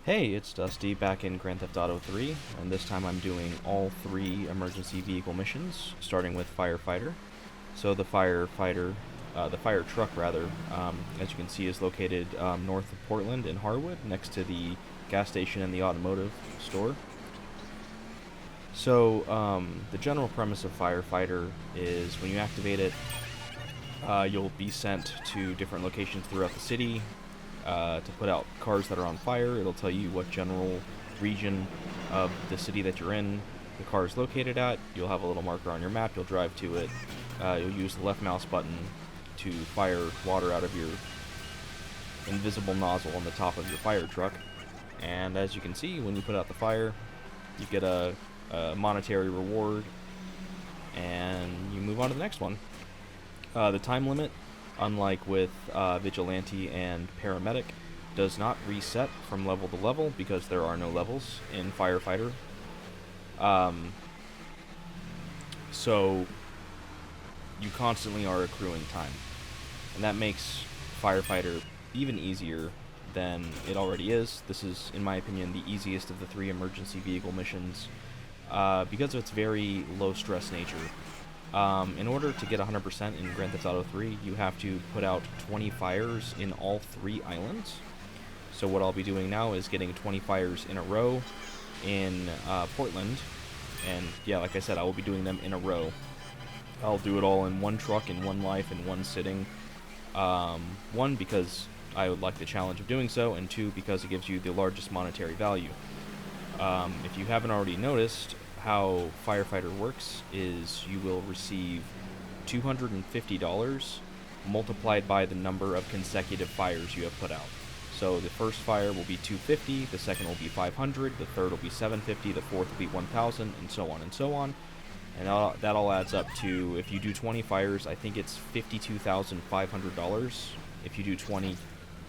Hey, it's Dusty back in Grand Theft Auto 3, and this time I'm doing all three emergency vehicle missions, starting with Firefighter. So the fire truck rather, as you can see, is located north of Portland in Harwood, next to the gas station and the automotive store. So the general premise of Firefighter is when you activate it, you'll be sent to different locations throughout the city to put out cars that are on fire. It'll tell you what general region of the city that you're in the car is located at. You'll have a little marker on your map. You'll drive to it. You'll use the left mouse button to fire water out of your invisible nozzle on the top of your fire truck. And as you can see, when you put out the fire, you get a monetary reward, and you move on to the next one. The time limit, unlike with Vigilante and Paramedic, does not reset from level to level because there are no levels in Firefighter. So you constantly are accruing time, and that makes Firefighter even easier than it already is. This is, in my opinion, the easiest of the three emergency vehicle missions because of its very low-stress nature. In order to get 100% in Grand Theft Auto 3, you have to put out 20 fires in all three islands. So what I'll be doing now is getting 20 fires in a row in Portland. And yeah, like I said, I will be doing them in a row. I'll do it all in one truck, in one life, in one sitting. One, because I would like the challenge of doing so, and two, because it gives you the largest monetary value. If you haven't already noticed, how Firefighter works is you will receive $250 multiplied by the number of consecutive fires you have put out. So the first fire will be $250, the second will be $500, the third will be $750, the fourth will be $1,000, and so on and so on. And that all adds up to, if you do 20 fires, I think it's $52,500 if you do 20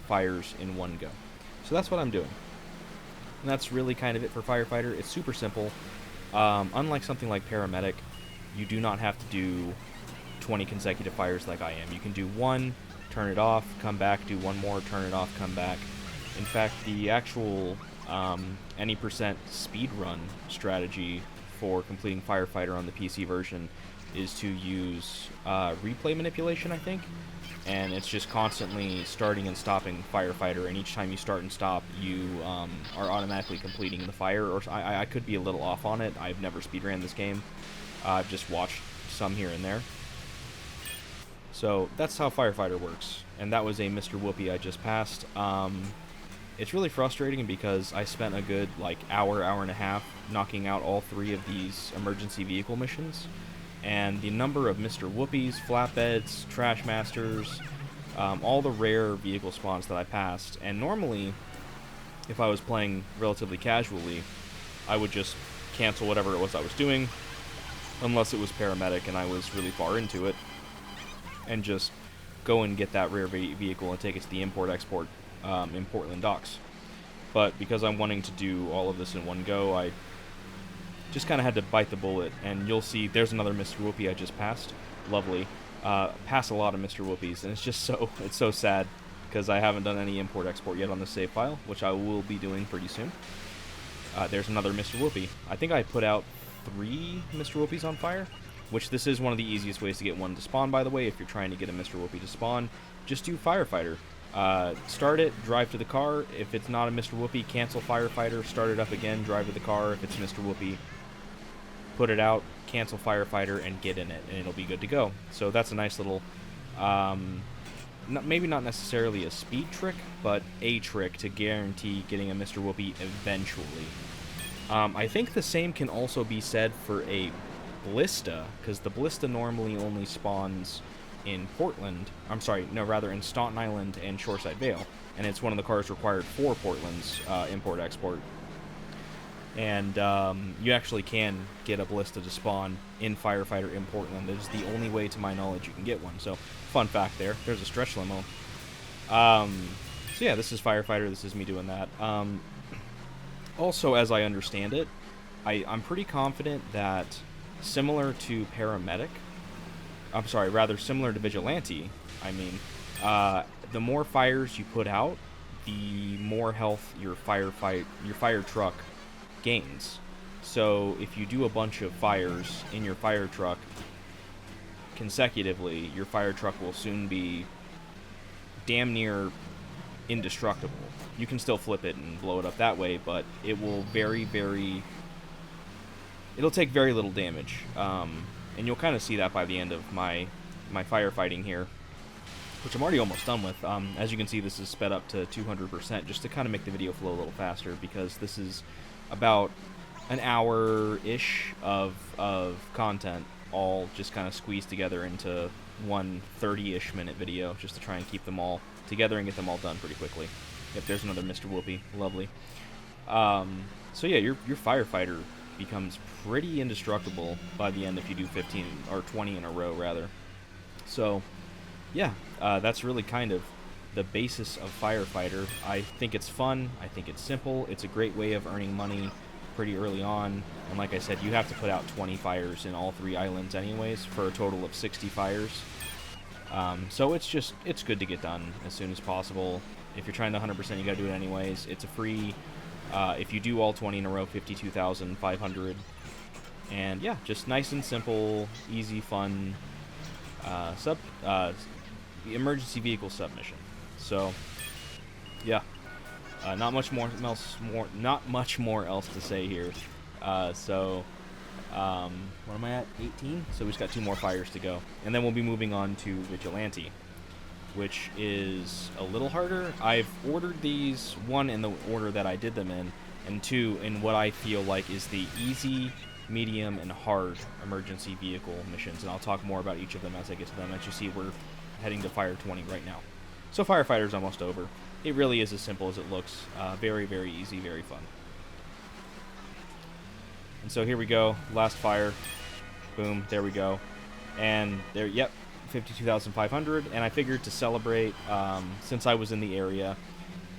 fires in one go. So that's what I'm doing. And that's really kind of it for Firefighter. It's super simple. Unlike something like Paramedic, you do not have to do 20 consecutive fires like I am. You can do one, turn it off, come back, do one more, turn it off, come back. In fact, the actual any percent speed run strategy for completing Firefighter on the PC version is to use replay manipulation, I think. And it's just constantly starting and stopping Firefighter, and each time you start and stop, you are automatically completing the fire. Or I could be a little off on it. I've never speedran this game. I've just watched some here and there. So that's how Firefighter works, and that was a Mr. Whoopi I just passed. It's really frustrating because I spent a good hour and a half knocking out all three of these emergency vehicle missions. And the number of Mr. Whoopies, flatbeds, trash masters, all the rare vehicle spawns that I passed. And normally, if I was playing relatively casually, I would just cancel whatever it was I was doing, unless it was Paramedic and I was really far into it, and just go and get that rare vehicle and take it to the import-export in Portland docks. But because I'm wanting to do all of this in one go, I just kind of had to bite the bullet, and you'll see there's another Mr. Whoopi I just passed. Lovely. Pass a lot of Mr. Whoopies, and it's so sad because I haven't done any import-export yet on the save file, which I will be doing pretty soon. There's another Mr. Whoopi. I think I put out 3 Mr. Whoopies on fire, which this is one of the easiest ways to get one to spawn, by the way. If you're trying to get a Mr. Whoopi to spawn, just do Firefighter. Start it, drive to the car. If it's not a Mr. Whoopi, cancel Firefighter, start it up again, drive to the car. If it's Mr. Whoopi, put it out, cancel Firefighter, and get in it, and it'll be good to go. So that's a nice little, maybe not necessarily a speed trick, but a trick to guarantee getting a Mr. Whoopi eventually. I think the same can also be said for a Ballista, because the Ballista normally only spawns in Portland. I'm sorry, no, rather in Staunton Island and Shoreside Vale, and it's one of the cars required for Portland's import-export. And you actually can get a Ballista to spawn in Firefighter in Portland. It is the only way, to my knowledge, you can get one. So, fun fact there. There's a stretch limo. So yeah, this is Firefighter. This is me doing that. Also, as I understand it, I'm pretty confident that similar to Paramedic, similar to Vigilante, the more fires you put out, the more health your fire truck gains. So if you do a bunch of fires in your fire truck consecutively, your fire truck will soon be damn near indestructible. You can still flip it and blow it up that way, but it will it'll take very little damage. And you'll kind of see that by the end of my firefighting here, which I'm already almost done with. As you can see, this is sped up to 200% just to kind of make the video flow a little faster, because this is about an hour-ish of content, all just kind of squeezed together into one 30-ish minute video, just to try and keep them all together and get them all done pretty quickly. Yep, there's another Mr. Whoopi. Lovely. So yeah, your firefighter becomes pretty indestructible by the end if you do 15 or 20 in a row, rather. So yeah, that's really kind of the basis of Firefighter. I think it's fun. I think it's simple. It's a great way of earning money pretty early on. And like I said, you have to put out 20 fires in all 3 islands anyways for a total of 60 fires. So it's good to get done as soon as possible. If you're trying to 100%, you gotta do it anyways. It's a free, if you do all 20 in a row, 52,500. And yeah, just nice and simple, easy, fun, emergency vehicle submission. So yeah, not much more else to say here. What am I at? 18? So we just got 2 more fires to go, and then we'll be moving on to Vigilante, which is a little harder. I've ordered these, 1 in the order that I did them in, and 2 in what I feel like is the easy, medium, and hard emergency vehicle missions, and I'll talk more about each of them as I get to them. As you see, we're heading to Fire 20 right now. So Firefighter's almost over. It really is as simple as it looks. Very, very easy, very fun. And so here we go, last fire. Boom, there we go. And there, yep, 52,500. And I figured to celebrate, since I was in the area,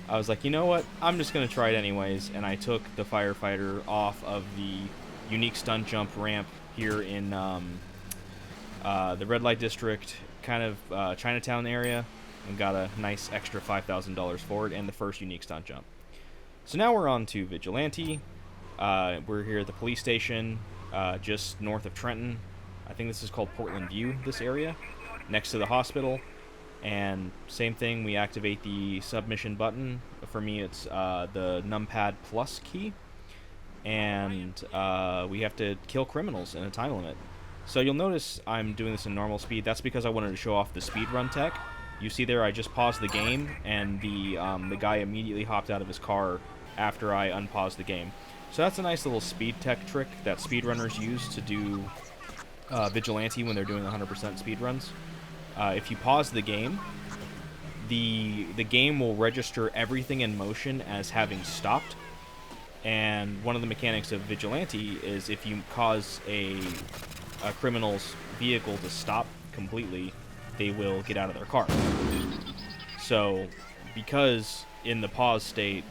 I was like, you know what, I'm just going to try it anyways. And I took the Firefighter off of the unique stunt jump ramp here in the red light district, kind of Chinatown area, and got a nice extra $5,000 for it, and the first unique stunt jump. So now we're on to Vigilante. We're here at the police station, just north of Trenton. I think this is called Portland View, this area, next to the hospital. And same thing, we activate the submission button. For me, it's the numpad plus key. And we have to kill criminals in a time limit. So you'll notice I'm doing this in normal speed. That's because I wanted to show off the speedrun tech. You see there, I just paused the game, and the guy immediately hopped out of his car after I unpaused the game. So that's a nice little speed tech trick that speedrunners use to do Vigilante when they're doing 100% speedruns. If you pause the game, the game will register everything in motion as having stopped. And one of the mechanics of Vigilante is if you cause a criminal's vehicle to stop completely, they will get out of their car. So because in the pause state,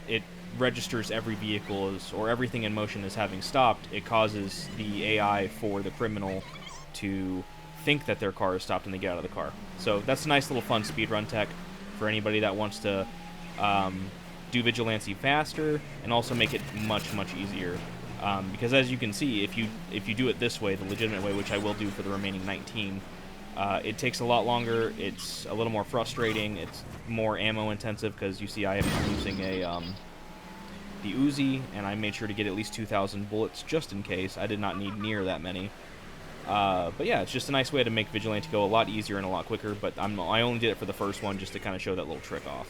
it registers every vehicle or everything in motion as having stopped, it causes the AI for the criminal to think that their car is stopped and they get out of the car. So that's a nice little fun speedrun tech for anybody that wants to do Vigilante faster and also make it much, much easier. Because as you can see, if you do it this way, the legitimate way, which I will do for the remaining 19, it takes a lot longer. It's a little more frustrating. It's more ammo intensive because you see I am using the Uzi, and I made sure to get at least 2,000 bullets just in case. I did not need near that many. But yeah, it's just a nice way to make Vigilante go a lot easier and a lot quicker. But I only did it for the first one just to kind of show that little trick off.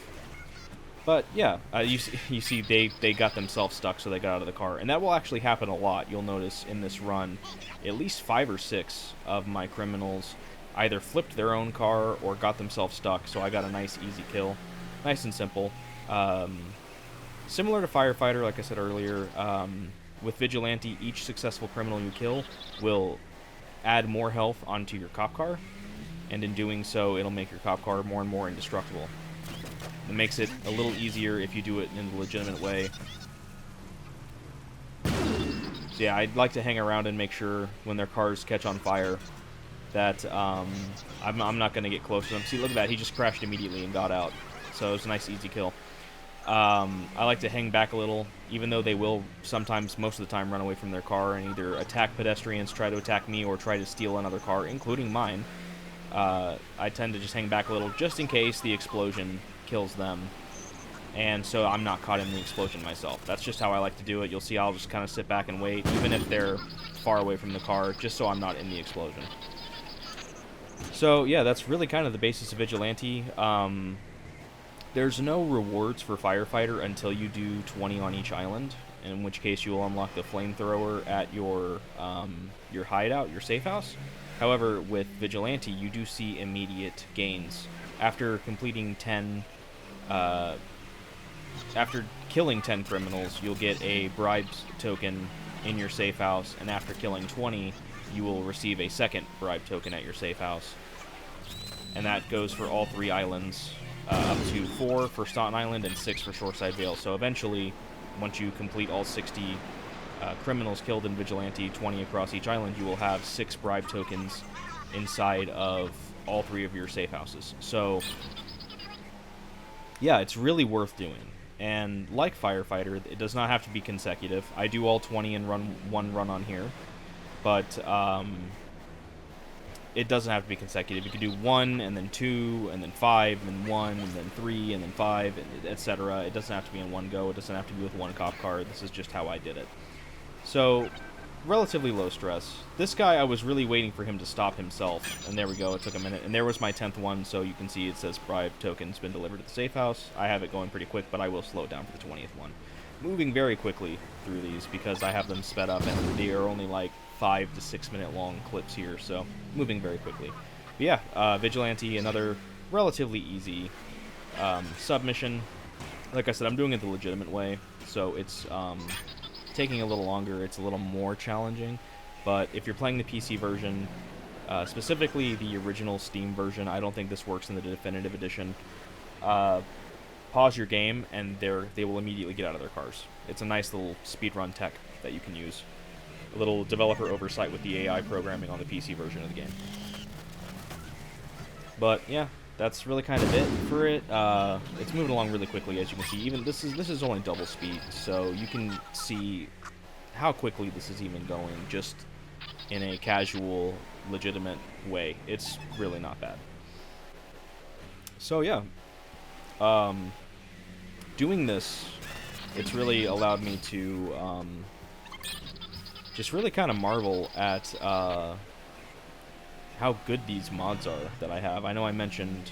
But yeah, you see they got themselves stuck, so they got out of the car. And that will actually happen a lot. You'll notice in this run, at least 5 or 6 of my criminals either flipped their own car or got themselves stuck, so I got a nice, easy kill. Nice and simple. Similar to Firefighter, like I said earlier, with Vigilante, each successful criminal you kill will add more health onto your cop car, and in doing so, it'll make your cop car more and more indestructible. It makes it a little easier if you do it in a legitimate way. So yeah, I'd like to hang around and make sure when their cars catch on fire that I'm not going to get close to them. See, look at that. He just crashed immediately and got out. So it was a nice, easy kill. I like to hang back a little, even though they will sometimes, most of the time, run away from their car and either attack pedestrians, try to attack me, or try to steal another car, including mine. I tend to just hang back a little, just in case the explosion kills them, and so I'm not caught in the explosion myself. That's just how I like to do it. You'll see I'll just kind of sit back and wait, even if they're far away from the car, just so I'm not in the explosion. So, yeah, that's really kind of the basis of Vigilante. There's no rewards for Firefighter until you do 20 on each island, in which case you will unlock the flamethrower at your hideout, your safe house. However, with Vigilante, you do see immediate gains. After completing 10, after killing 10 criminals, you'll get a bribes token in your safe house, and after killing 20, you will receive a second bribe token at your safe house. And that goes for all 3 islands. Up to 4 for Staten Island and 6 for Shoreside Vale. So eventually, once you complete all 60 criminals killed in Vigilante, 20 across each island, you will have 6 bribe tokens inside of all 3 of your safe houses. So, yeah, it's really worth doing. And like Firefighter, it does not have to be consecutive. I do all 20 and run one run on here, but it doesn't have to be consecutive. You can do 1, and then 2, and then 5, and then 1, and then 3, and then 5, etc. It doesn't have to be in one go. It doesn't have to be with one cop car. This is just how I did it. So, relatively low stress. This guy, I was really waiting for him to stop himself, and there we go. It took a minute, and there was my 10th one, so you can see it says bribe token's been delivered to the safe house. I have it going pretty quick, but I will slow it down for the 20th one. Moving very quickly through these because I have them sped up, and they are only like 5 to 6 minute long clips here, so moving very quickly. But yeah, Vigilante, another relatively easy submission. Like I said, I'm doing it the legitimate way, so it's taking a little longer, it's a little more challenging, but if you're playing the PC version, specifically the original Steam version, I don't think this works in the definitive edition. Pause your game, and they will immediately get out of their cars. It's a nice little speedrun tech that you can use. A little developer oversight with the AI programming on the PC version of the game. But yeah, that's really kind of it for it. It's moving along really quickly, as you can see. Even this is only double speed, so you can see how quickly this is even going, just in a casual, legitimate way. It's really not bad. So yeah, doing this, it's really allowed me to just really kind of marvel at how good these mods are that I have. I know I mentioned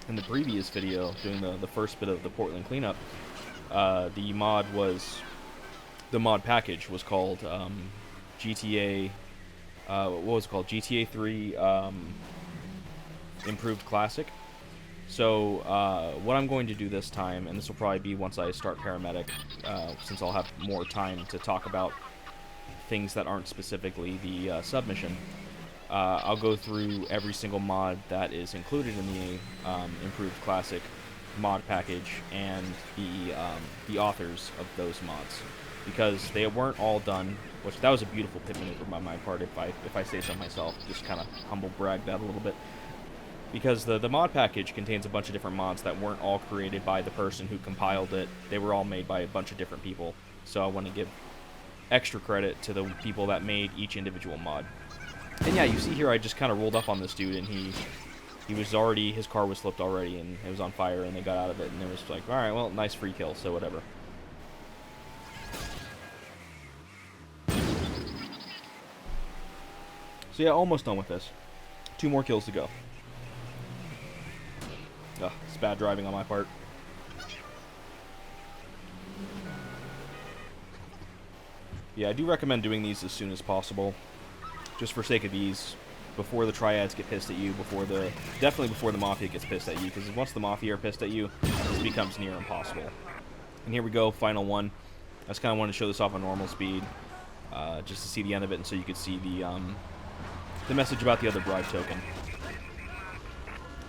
in the previous video, doing the first bit of the Portland cleanup, the mod package was called GTA, what was it called? GTA 3 Improved Classic. So what I'm going to do this time, and this will probably be once I start Paramedic, since I'll have more time to talk about things that aren't specifically the submission, I'll go through every single mod that is included in the Improved Classic mod package and the authors of those mods, because they weren't all done. Which that was a beautiful pit maneuver by my part, if I say so myself. Just kind of humble brag that a little bit. Because the mod package contains a bunch of different mods that weren't all created by the person who compiled it. They were all made by a bunch of different people. So I want to give extra credit to the people that made each individual mod. And yeah, you see here I just kind of rolled up on this dude, and he was already, his car was flipped already, and it was on fire, and they got out of it, and it was like, alright, well, nice free kill, so whatever. So yeah, almost done with this. 2 more kills to go. Ugh, it's bad driving on my part. Yeah, I do recommend doing these as soon as possible, just for sake of ease, before the triads get pissed at you, definitely before the Mafia gets pissed at you, because once the Mafia are pissed at you, this becomes near impossible. And here we go, final one. I just kind of wanted to show this off on normal speed, just to see the end of it, and so you could see the message about the other bribe token.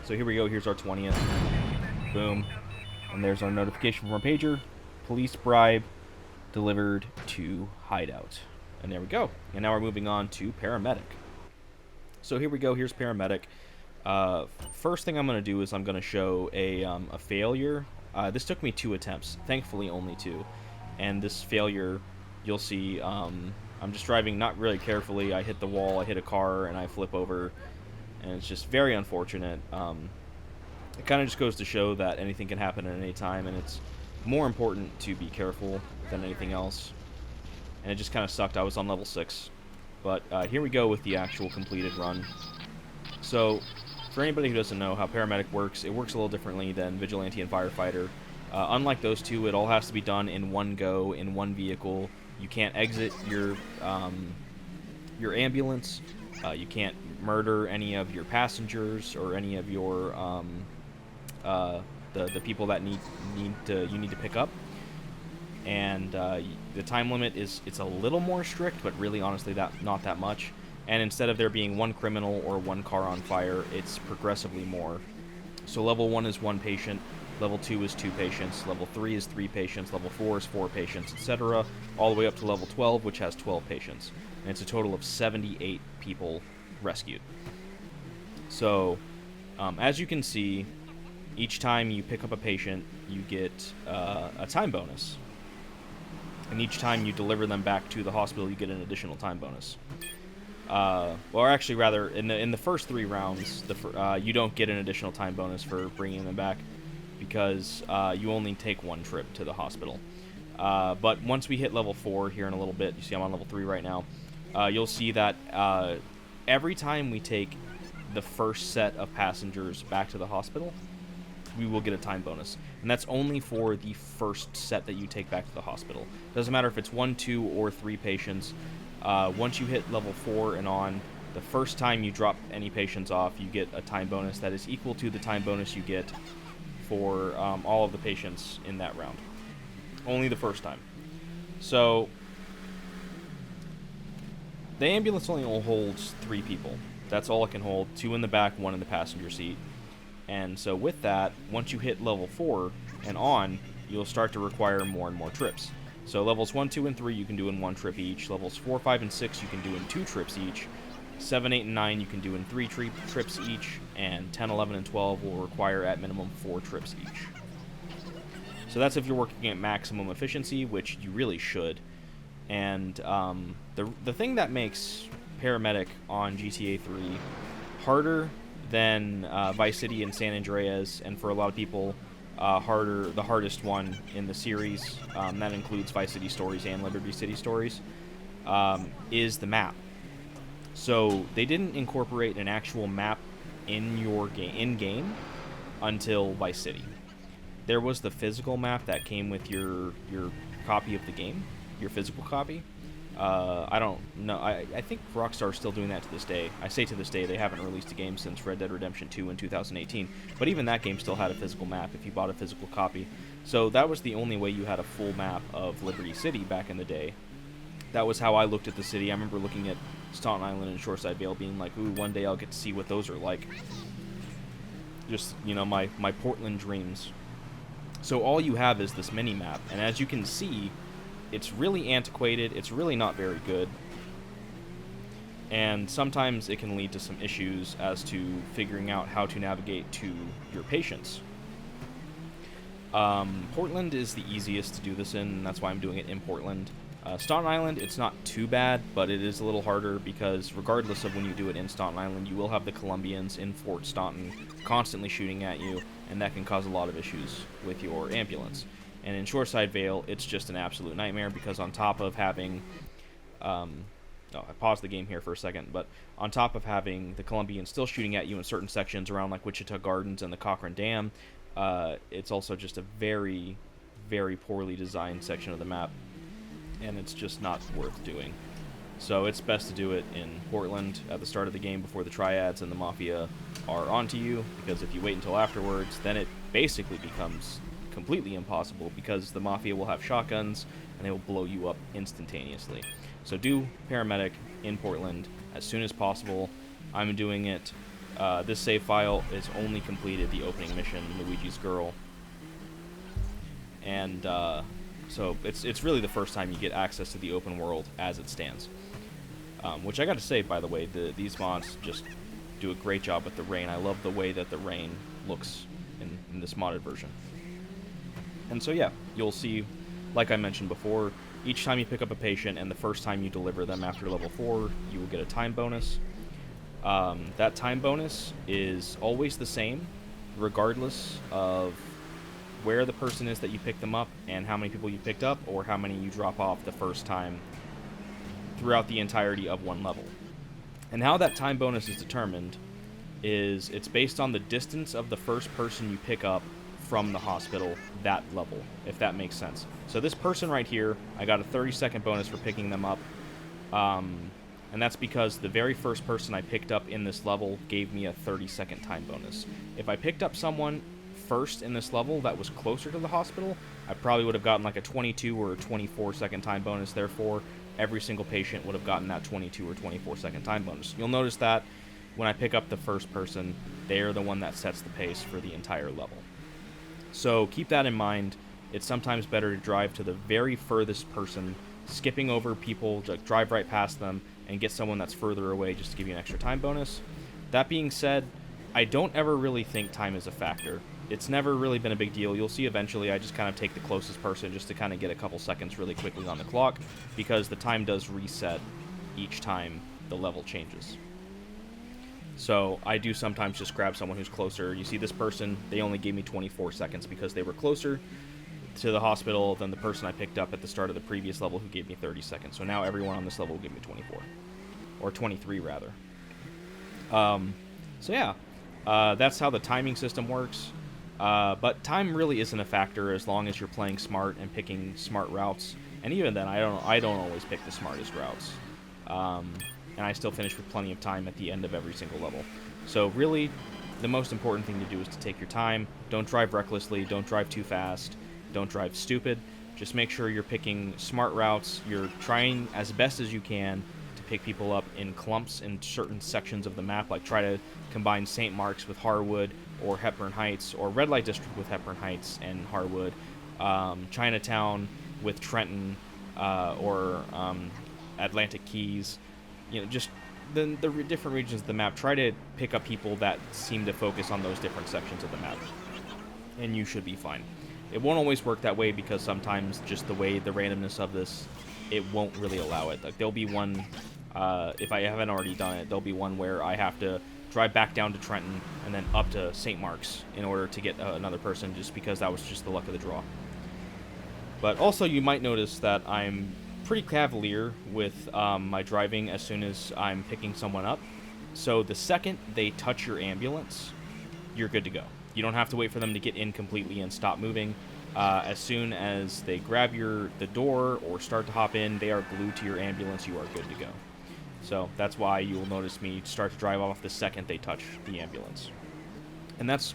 So here we go, here's our 20th. Boom. And there's our notification from our pager. Police bribe delivered to hideout. And there we go. And now we're moving on to Paramedic. So here we go, here's Paramedic. First thing I'm going to do is I'm going to show a failure. This took me 2 attempts, thankfully only 2. And this failure, you'll see, I'm just driving not really carefully. I hit the wall, I hit a car, and I flip over. And it's just very unfortunate. It kind of just goes to show that anything can happen at any time, and it's more important to be careful than anything else. And it just kind of sucked. I was on level 6. But here we go with the actual completed run. So, for anybody who doesn't know how paramedic works, it works a little differently than vigilante and firefighter. Unlike those two, it all has to be done in one go, in one vehicle. You can't exit your ambulance. You can't murder any of your passengers or any of your the people that you need to pick up. And the time limit it's a little more strict, but really honestly not that much. And instead of there being 1 criminal or 1 car on fire, it's progressively more. So level 1 is 1 patient, level 2 is 2 patients, level 3 is 3 patients, level 4 is 4 patients, etc. All the way up to level 12, which has 12 patients. And it's a total of 78 people rescued. So, as you can see, each time you pick up a patient, you get a time bonus. And each time you deliver them back to the hospital, you get an additional time bonus. Or actually, rather, in the first 3 rounds, you don't get an additional time bonus for bringing them back because you only take 1 trip to the hospital. But once we hit level 4 here in a little bit, you see I'm on level 3 right now, you'll see that every time we take the first set of passengers back to the hospital, we will get a time bonus. And that's only for the first set that you take back to the hospital. Doesn't matter if it's 1, 2, or 3 patients. Once you hit level 4 and on, the first time you drop any patients off, you get a time bonus that is equal to the time bonus you get for all of the patients in that round. Only the first time. So, the ambulance only holds 3 people. That's all it can hold. 2 in the back, 1 in the passenger seat. And so with that, once you hit level 4 and on, you'll start to require more and more trips. So levels 1, 2, and 3 you can do in 1 trip each. Levels 4, 5, and 6 you can do in 2 trips each. 7, 8, and 9 you can do in 3 trips each. And 10, 11, and 12 will require at minimum 4 trips each. So that's if you're working at maximum efficiency, which you really should. And the thing that makes paramedic on GTA 3 harder than Vice City and San Andreas, and for a lot of people, the hardest one in the series, that includes Vice City Stories and Liberty City Stories, is the map. So they didn't incorporate an actual map in your in-game until Vice City. There was the physical map that came with your copy of the game, your physical copy. I don't know. I think Rockstar's still doing that to this day. I say to this day, they haven't released a game since Red Dead Redemption 2 in 2018. But even that game still had a physical map if you bought a physical copy. So that was the only way you had a full map of Liberty City back in the day. That was how I looked at the city. I remember looking at Staten Island and Shoreside Vale being like, ooh, one day I'll get to see what those are like. Just, my Portland dreams. So all you have is this mini-map. And as you can see, it's really antiquated, it's really not very good, and sometimes it can lead to some issues as to figuring out how to navigate to your patients. Portland is the easiest to do this in, and that's why I'm doing it in Portland. Staten Island, it's not too bad, but it is a little harder because regardless of when you do it in Staten Island, you will have the Colombians in Fort Staunton constantly shooting at you, and that can cause a lot of issues with your ambulance. And in Shoreside Vale, it's just an absolute nightmare because on top of having... I paused the game here for a second, but on top of having the Colombians still shooting at you in certain sections around like Wichita Gardens and the Cochrane Dam, it's also just a very, very poorly designed section of the map, and it's just not worth doing. So it's best to do it in Portland at the start of the game before the Triads and the Mafia are onto you, because if you wait until afterwards, then it basically becomes completely impossible because the Mafia will have shotguns and they will blow you up instantaneously. So do paramedic in Portland as soon as possible. I'm doing it. This save file is only completed the opening mission, Luigi's Girl, and so it's really the first time you get access to the open world as it stands. Which I got to say, by the way, these mods just do a great job with the rain. I love the way that the rain looks in this modded version. And so yeah, you'll see, like I mentioned before, each time you pick up a patient and the first time you deliver them after level 4, you will get a time bonus. That time bonus is always the same, regardless of where the person is that you pick them up and how many people you picked up or how many you drop off the first time throughout the entirety of one level. And how that time bonus is determined is it's based on the distance of the first person you pick up from the hospital that level, if that makes sense. So this person right here, I got a 30-second bonus for picking them up. And that's because the very first person I picked up in this level gave me a 30-second time bonus. If I picked up someone first in this level that was closer to the hospital, I probably would have gotten like a 22 or a 24-second time bonus. Therefore, every single patient would have gotten that 22 or 24-second time bonus. You'll notice that when I pick up the first person, they're the one that sets the pace for the entire level. So keep that in mind. It's sometimes better to drive to the very furthest person, skipping over people, like drive right past them, and get someone that's further away just to give you an extra time bonus. That being said, I don't ever really think time is a factor. It's never really been a big deal. You'll see eventually I just kind of take the closest person just to kind of get a couple seconds really quickly on the clock, because the time does reset each time the level changes. So I do sometimes just grab someone who's closer. You see this person, they only gave me 24 seconds because they were closer to the hospital than the person I picked up at the start of the previous level who gave me 30 seconds. So now everyone on this level will give me 24. Or 23, rather. So yeah, that's how the timing system works. But time really isn't a factor as long as you're playing smart and picking smart routes. And even then, I don't always pick the smartest routes. And I still finish with plenty of time at the end of every single level. So really, the most important thing to do is to take your time. Don't drive recklessly. Don't drive too fast. Don't drive stupid. Just make sure you're picking smart routes. You're trying as best as you can to pick people up in clumps in certain sections of the map. Like try to combine St. Mark's with Harwood, or Hepburn Heights, or Red Light District with Hepburn Heights and Harwood, Chinatown with Trenton, or Atlantic Keys. You know, just the different regions of the map. Try to pick up people that seem to focus on those different sections of the map, and you should be fine. It won't always work that way because sometimes just the way the randomness of this, it won't really allow it. Like there'll be one, if I haven't already done it, there'll be one where I have to drive back down to Trenton and then up to St. Mark's in order to get another person, just because that was just the luck of the draw. But also you might notice that I'm pretty cavalier with my driving as soon as I'm picking someone up. So the second they touch your ambulance, you're good to go. You don't have to wait for them to get in completely and stop moving. As soon as they grab the door or start to hop in, they are glued to your ambulance. You are good to go. So that's why you will notice me start to drive off the second they touch the ambulance. And that's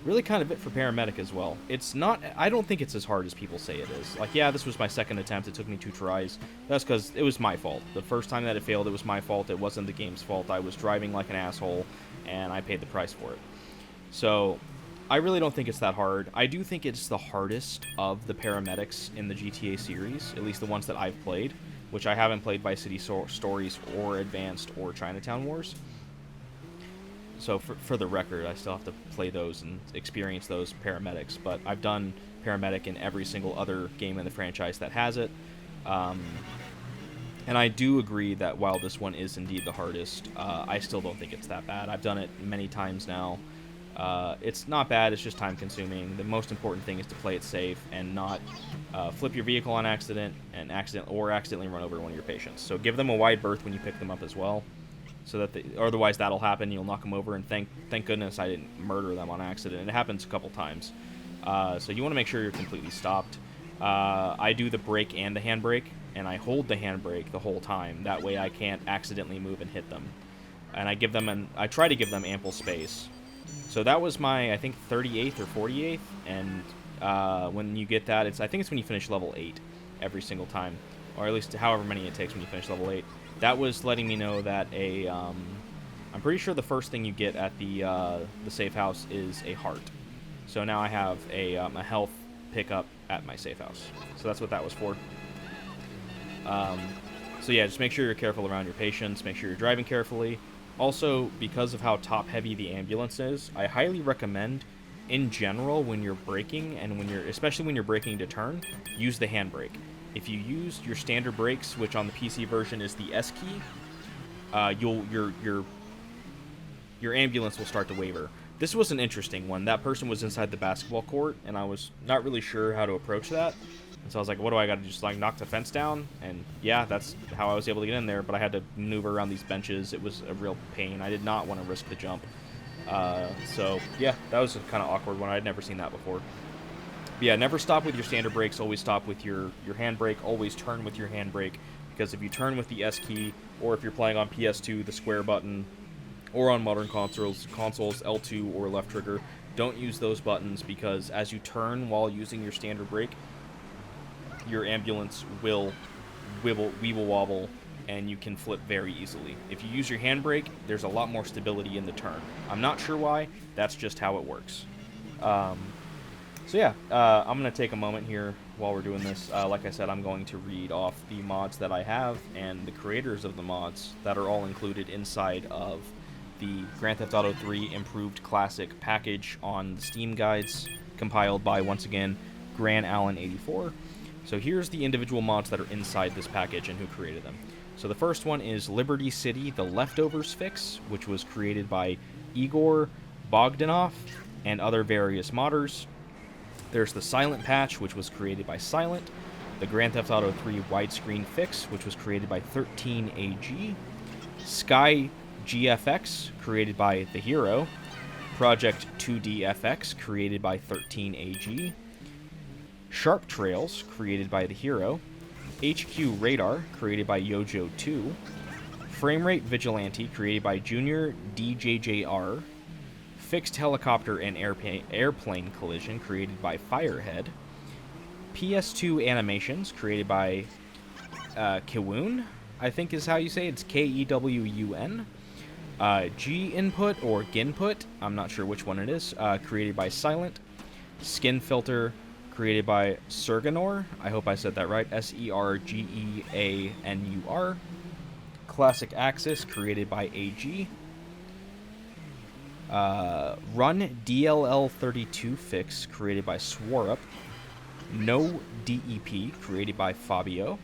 really kind of it for paramedic as well. It's not, I don't think it's as hard as people say it is. Like, yeah, this was my second attempt. It took me 2 tries. That's because it was my fault. The first time that it failed, it was my fault. It wasn't the game's fault. I was driving like an asshole, and I paid the price for it. So I really don't think it's that hard. I do think it's the hardest of the paramedics in the GTA series, at least the ones that I've played, which I haven't played Vice City Stories or Advanced or Chinatown Wars. So for the record, I still have to play those and experience those paramedics, but I've done paramedic in every single other game in the franchise that has it. And I do agree that while this one is indeed the hardest, I still don't think it's that bad. I've done it many times now. It's not bad, it's just time consuming. The most important thing is to play it safe and not flip your vehicle on accident and accidentally run over one of your patients. So give them a wide berth when you pick them up as well, so that otherwise that'll happen. You'll knock them over, and thank goodness I didn't murder them on accident. It happens a couple times. So you want to make sure you're completely stopped. I do the brake and the handbrake, and I hold the handbrake the whole time. That way I can't accidentally move and hit them. And I try to give them ample space. So that was my, I think, 38th or 48th, and when you get that, I think it's when you finish level 8 every single time, or at least however many it takes when you finish level 8. That was letting me know that I'm pretty sure the first thing you get at the safe house is a heart. So now I have a health pickup at my safe house. So that's what that was for. So yeah, just make sure you're careful around your patients, make sure you're driving carefully. Also, because of how top-heavy the ambulance is, I highly recommend, in general, when you're braking and especially when you're braking to turn, use the handbrake. If you use your standard brakes, which on the PC version is the S key, your ambulance will start to waver. This was an interesting one. That person was inside the basketball court, and I was not really sure how to approach that. And so I was like, what do I got to just, like, knock the fence down? And yeah, that's how I was able to get in there, but I had to maneuver around these benches. It was a real pain. I did not want to risk the jump. So, yeah, that was a kind of awkward one. I'd never seen that before. But yeah, never stop with your standard brakes. Always stop with your handbrake. Always turn with your handbrake, because if you turn with the S key, or if you're playing on PS2, the square button, or on modern consoles, L2 or left trigger, don't use those buttons, because as you turn while using your standard brake, your ambulance will wobble, and you can flip very easily. If you use your handbrake, there's a lot more stability in the turn. I'm not sure why, that's just how it works. So yeah, I'm going to take a moment here while we're doing this. Like I said, I'm going to read off the mods that I have and the creators of the mods that are all included inside of the Grand Theft Auto 3 Improved Classic package on the Steam guides, compiled by, once again, Gran Allen 84. So here's the individual mods that are inside this package and who created them. So the first one is Liberty City, the Leftovers Fix, which was created by Igor Bogdanov and other various modders. There's the Silent Patch, which was created by Silent. The Grand Theft Auto 3 Widescreen Fix, which was created by 13AG. Sky GFX, created by The Hero. Project 2DFX, created by 13AG. Sharp Trails, created by The Hero. HQ Radar, created by Yojo2. Framerate Vigilante, created by Junior DJJR. Fixed Helicopter and Airplane Collision, created by Firehead. PS2 Animations, created by Kewun, I think is how you say it. It's Kewun. G Input or Ginput, I'm not sure which one it is, created by Silent. Skin Filter, created by Serganor. I hope I said that right. Sergeanur. Classic Axis, created by AG. Run DLL32 Fix, created by Swarup. No DEP, created by Fabio.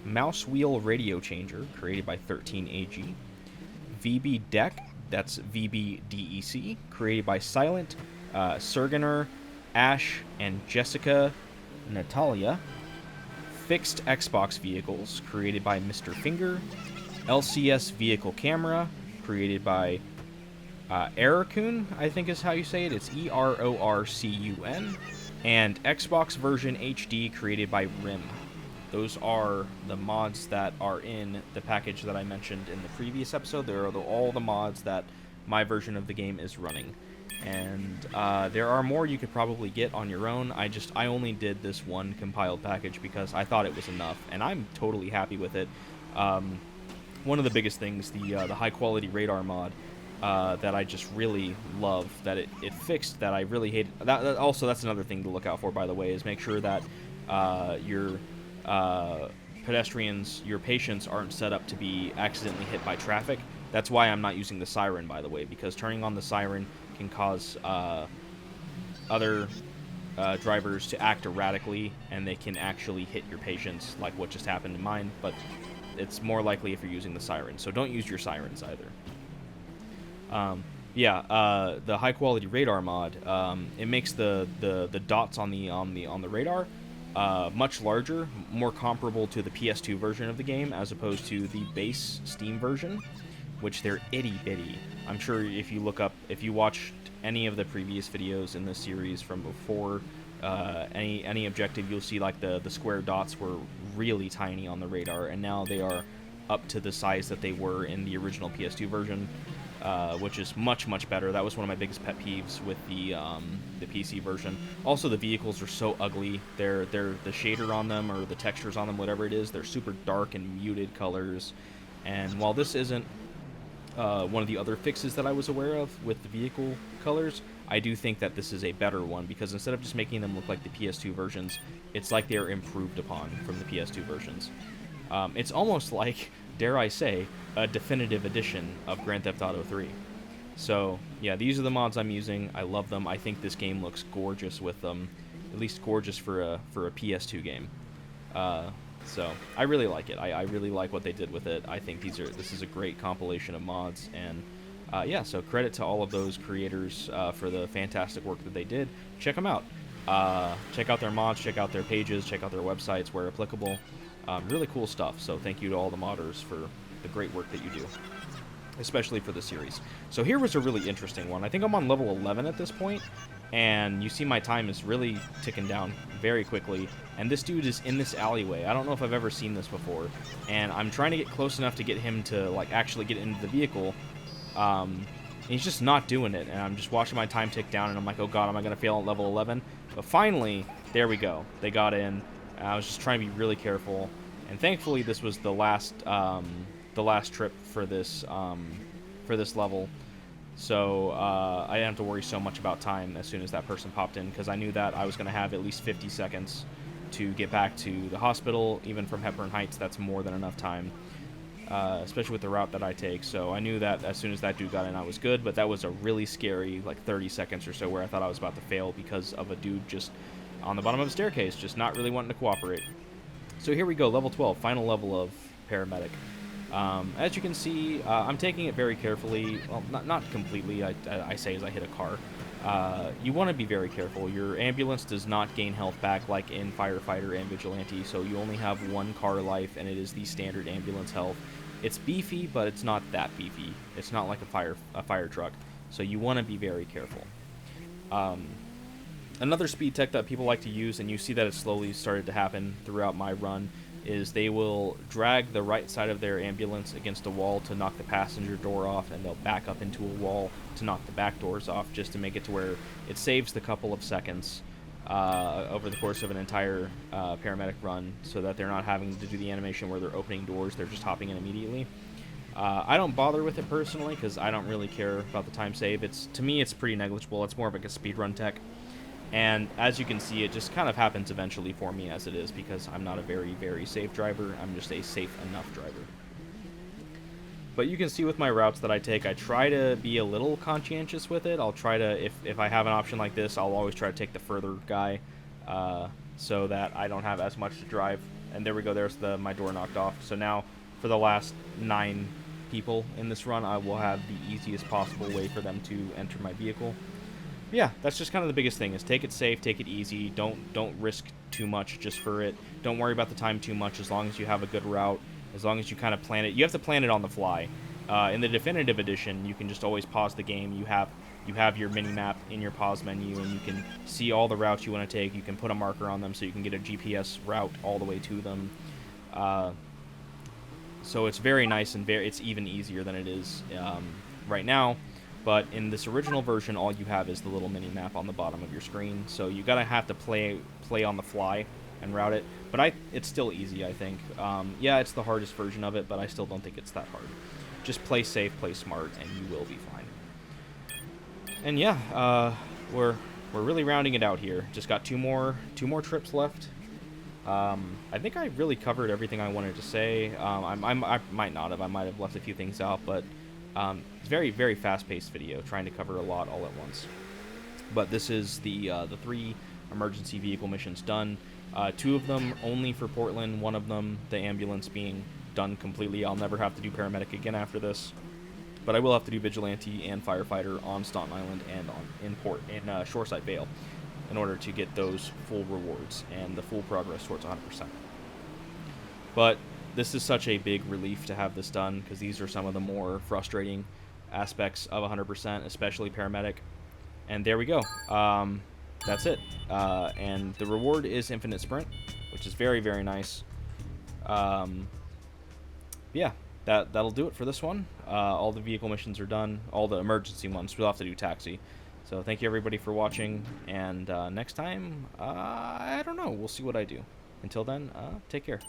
Mouse Wheel Radio Changer, created by 13AG. VB Deck, that's VBDEC, created by Silent, Serganer, Ash, and Jessica Natalia. Fixed Xbox Vehicles, created by Mr. Finger. LCS Vehicle Camera, created by Erorcun, I think is how you say it. It's ERORCUN. And Xbox Version HD, created by RIM. Those are the mods that are in the package that I mentioned in the previous episode. There are all the mods that my version of the game is running. And there are more you could probably get on your own. I only did this one compiled package because I thought it was enough, and I'm totally happy with it. One of the biggest things, the high quality radar mod, that I just really love, that it fixed, that I really hate. Also, that's another thing to look out for, by the way, is make sure that your pedestrians, your patients, aren't set up to be accidentally hit by traffic. That's why I'm not using the siren, by the way, because turning on the siren can cause other drivers to act erratically, and they can actually hit your patients, like what just happened to mine, but it's more likely if you're using the siren, so don't use your sirens either. The high quality radar mod, it makes the dots on the radar much larger, more comparable to the PS2 version of the game as opposed to the base Steam version, which they're itty bitty. I'm sure if you watched any of the previous videos in this series from before any objective, you'll see like the square dots were really tiny on the radar, and now they are up to the size that they were in the original PS2 version. Which is much, much better. That was one of my biggest pet peeves with the PC version. Also, the vehicles are so ugly. They're the shader on them, or the textures on them, whatever it is, they're super dark and muted colors. And while this isn't one of the other fixes that I was aware of with the vehicle colors, I do think that this is a better one, because instead of just making them look like the PS2 versions, it's like they're improved upon from the PS2 versions. It's almost like dare I say, a definitive edition of Grand Theft Auto 3. So, yeah, these are the mods I'm using. I love them. I think this game looks gorgeous with them. At least gorgeous for a PS2 game. So, I really like it. I really like what they did with it. I think this is a great compilation of mods. And, yeah, so credit to all of those creators for the fantastic work that they did. Check them out. Check out their mods, check out their pages, check out their websites where applicable. Really cool stuff. So thank you to all the modders for the great work that you do, especially for the series. So here was a really interesting one. I think I'm on level 11 at this point, and you see my time is really ticking down very quickly, and this dude is in this alleyway. I don't know if I've ever seen this before, and I'm trying to get close enough to get him to like actually get into the vehicle. And he's just not doing it, and I'm just watching my time tick down, and I'm like, oh god, am I going to fail at level 11? But finally, there we go. They got in. I was just trying to be really careful, and thankfully this was the last trip for this level, so I didn't have to worry so much about time as soon as that person popped in, because I knew that I was going to have at least 50 seconds to get back to the hospital. Even from Hepburn Heights, that's more than enough time, especially with the route that I take. So I knew that as soon as that dude got in, I was good, but that was a really scary, like, 30 seconds or so where I thought I was about to fail because of a dude just on the bottom of the staircase, just not really wanting to cooperate. So here we go, level 12, final level of paramedic. As you can see, I'm taking it very carefully. Well, not completely, I say as I hit a car. You want to be very careful. Your ambulance does not gain health back like in Firefighter and Vigilante, so you only have one car life, and it is the standard ambulance health. It's beefy, but it's not that beefy. It's not like a fire truck, so you want to be very careful. Another speed tech that people like to use, and you see that it slowly started to happen throughout my run, is they will drag the right side of their ambulance against a wall to knock the passenger door off, and they'll back up into a wall to knock the back doors off, just to make it to where it saves the couple of seconds over the course of an entire paramedic run, so that they're not having to do the animation where they're opening doors, they're just hopping in immediately. I don't bother with it personally, because I don't really care about the time save. To me, it's pretty negligible. It's more of like a speedrun tech. And as you can see, it just kind of happens eventually for me as it is, because I'm not a very, very safe driver. I'm just a safe enough driver. But you can see with my routes that I take, I try to be a little conscientious with it. I'll try to, if I have an option like this, I'll always try to take the further guy, so that I don't have as much to drive. And there we go, there's my door knocked off. So now, for the last 9 people in this run, I will have the easiest possible way for them to enter my vehicle. Yeah, that's just kind of the biggest thing, is take it safe, take it easy, don't risk too much just for it. Don't worry about the time too much, as long as you have a good route, as long as you kind of plan it. You have to plan it on the fly. In the definitive edition, you can just always pause the game. You have your mini-map in your pause menu, and you can see all the routes you want to take. You can put a marker on them so you can get a GPS route all the way to them. So it's very nice, and it's even easier than it is right now. But in this original version, all you have is the little mini-map on the bottom of your screen. So you gotta have to play on the fly and route it. But it's still easy, I think. Yeah, it's the hardest version of it, but I still don't think it's that hard. Just play safe, play smart, and you will be fine. And yeah, we're really rounding it out here. Just got two more trips left. I think I really covered everything I wanted to say. I might not have. I might have left a few things out, but it's very, very fast-paced video, trying to cover a lot all at once. But this is the 3 emergency vehicle missions done. 2 of them only for Portland. 1 of them, the ambulance, being done completely. I'll never have to do paramedic again after this, but I will have to do vigilante and firefighter on Staunton Island and in Shoreside Vale, in order to get those full rewards and the full progress towards 100%. But this is such a big relief to have this done, because these are some of the more frustrating aspects of 100%, especially paramedic. And there we go. That's it. And the reward is infinite sprint, which is very, very nice. Yeah, that'll do it for this one. All the vehicle missions are done. All the emergency ones. We'll have to do taxi. So thank you everybody for watching, and next time, I don't know. We'll see what I do. Until then, take care.